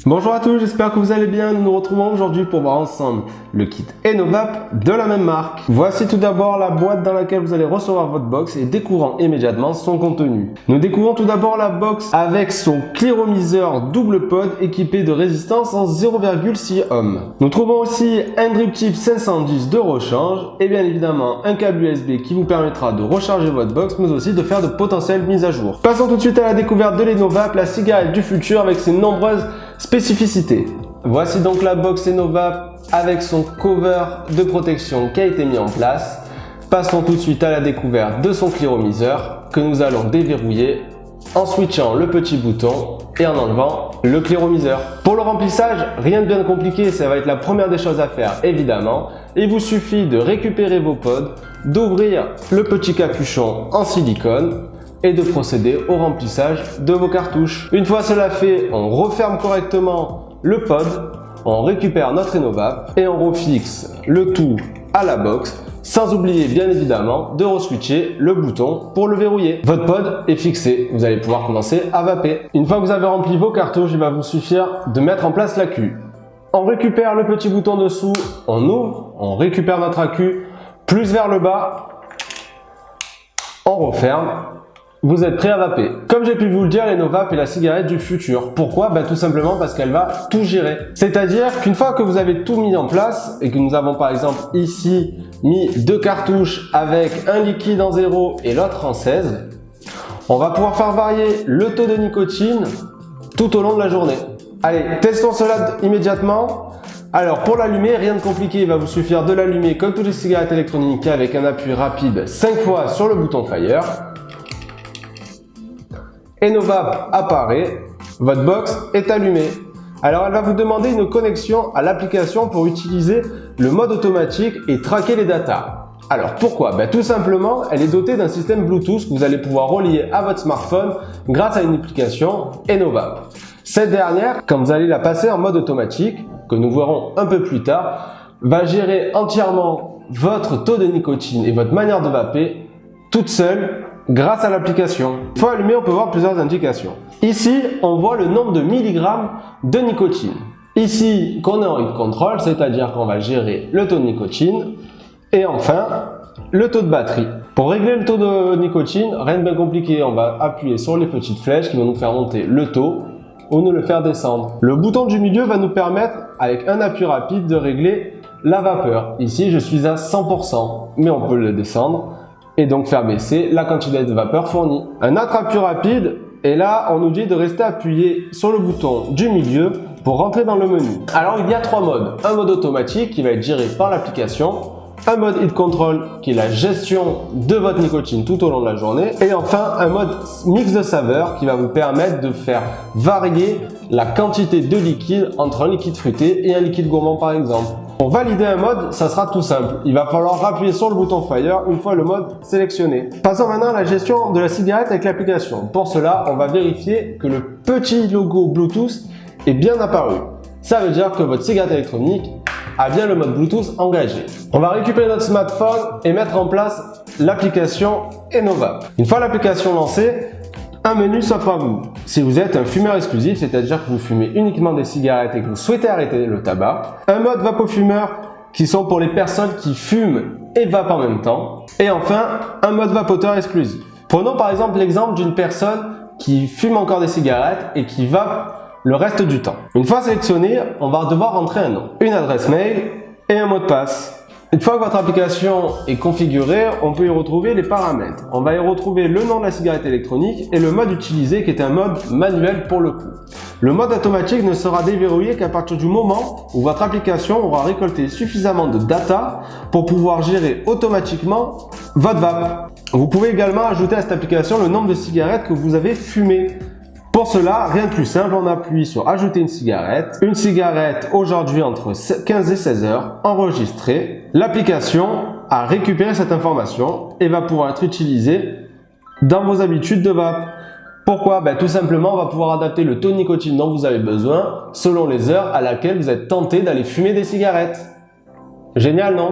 Bonjour à tous, j'espère que vous allez bien. Nous nous retrouvons aujourd'hui pour voir ensemble le kit Enovap de la même marque. Voici tout d'abord la boîte dans laquelle vous allez recevoir votre box et découvrant immédiatement son contenu. Nous découvrons tout d'abord la box avec son cléromiseur double pod équipé de résistance en 0,6 ohm. Nous trouvons aussi un drip tip 510 de rechange et bien évidemment un câble USB qui vous permettra de recharger votre box mais aussi de faire de potentielles mises à jour. Passons tout de suite à la découverte de l'Enovap, la cigarette du futur avec ses nombreuses spécificités. Voici donc la box Enovap avec son cover de protection qui a été mis en place. Passons tout de suite à la découverte de son cléromiseur que nous allons déverrouiller en switchant le petit bouton et en enlevant le cléromiseur. Pour le remplissage, rien de bien compliqué, ça va être la première des choses à faire évidemment. Il vous suffit de récupérer vos pods, d'ouvrir le petit capuchon en silicone et de procéder au remplissage de vos cartouches. Une fois cela fait, on referme correctement le pod, on récupère notre Enovap et on refixe le tout à la box, sans oublier bien évidemment de reswitcher le bouton pour le verrouiller. Votre pod est fixé, vous allez pouvoir commencer à vaper. Une fois que vous avez rempli vos cartouches, il va vous suffire de mettre en place l'accu. On récupère le petit bouton dessous, on ouvre, on récupère notre accu, plus vers le bas, on referme. Vous êtes prêt à vaper. Comme j'ai pu vous le dire, l'Enovap est la cigarette du futur. Pourquoi? Tout simplement parce qu'elle va tout gérer. C'est-à-dire qu'une fois que vous avez tout mis en place et que nous avons par exemple ici mis deux cartouches avec un liquide en 0 et l'autre en 16, on va pouvoir faire varier le taux de nicotine tout au long de la journée. Allez, testons cela immédiatement. Alors pour l'allumer, rien de compliqué, il va vous suffire de l'allumer comme toutes les cigarettes électroniques avec un appui rapide 5 fois sur le bouton Fire. Enovap apparaît, votre box est allumée. Alors elle va vous demander une connexion à l'application pour utiliser le mode automatique et traquer les datas. Alors pourquoi? Tout simplement, elle est dotée d'un système Bluetooth que vous allez pouvoir relier à votre smartphone grâce à une application Enovap. Cette dernière, quand vous allez la passer en mode automatique, que nous verrons un peu plus tard, va gérer entièrement votre taux de nicotine et votre manière de vaper toute seule grâce à l'application. Une fois allumé, on peut voir plusieurs indications. Ici, on voit le nombre de milligrammes de nicotine. Ici, qu'on est en heat control, c'est-à-dire qu'on va gérer le taux de nicotine. Et enfin, le taux de batterie. Pour régler le taux de nicotine, rien de bien compliqué, on va appuyer sur les petites flèches qui vont nous faire monter le taux ou nous le faire descendre. Le bouton du milieu va nous permettre, avec un appui rapide, de régler la vapeur. Ici, je suis à 100%, mais on peut le descendre et donc faire baisser la quantité de vapeur fournie. Un autre appui rapide, et là on nous dit de rester appuyé sur le bouton du milieu pour rentrer dans le menu. Alors il y a trois modes. Un mode automatique qui va être géré par l'application, un mode heat control qui est la gestion de votre nicotine tout au long de la journée, et enfin un mode mix de saveurs qui va vous permettre de faire varier la quantité de liquide entre un liquide fruité et un liquide gourmand par exemple. Pour valider un mode, ça sera tout simple. Il va falloir appuyer sur le bouton Fire une fois le mode sélectionné. Passons maintenant à la gestion de la cigarette avec l'application. Pour cela, on va vérifier que le petit logo Bluetooth est bien apparu. Ça veut dire que votre cigarette électronique a bien le mode Bluetooth engagé. On va récupérer notre smartphone et mettre en place l'application Enovap. Une fois l'application lancée, un menu s'offre à vous. Si vous êtes un fumeur exclusif, c'est-à-dire que vous fumez uniquement des cigarettes et que vous souhaitez arrêter le tabac. Un mode vapofumeur qui sont pour les personnes qui fument et vapent en même temps. Et enfin, un mode vapoteur exclusif. Prenons par exemple l'exemple d'une personne qui fume encore des cigarettes et qui vape le reste du temps. Une fois sélectionné, on va devoir rentrer un nom, une adresse mail et un mot de passe. Une fois que votre application est configurée, on peut y retrouver les paramètres. On va y retrouver le nom de la cigarette électronique et le mode utilisé qui est un mode manuel pour le coup. Le mode automatique ne sera déverrouillé qu'à partir du moment où votre application aura récolté suffisamment de data pour pouvoir gérer automatiquement votre vape. Vous pouvez également ajouter à cette application le nombre de cigarettes que vous avez fumées. Pour cela, rien de plus simple, on appuie sur ajouter une cigarette. Une cigarette aujourd'hui entre 15 et 16 heures, enregistrée. L'application a récupéré cette information et va pouvoir être utilisée dans vos habitudes de vape. Pourquoi? Tout simplement, on va pouvoir adapter le taux de nicotine dont vous avez besoin selon les heures à laquelle vous êtes tenté d'aller fumer des cigarettes. Génial, non?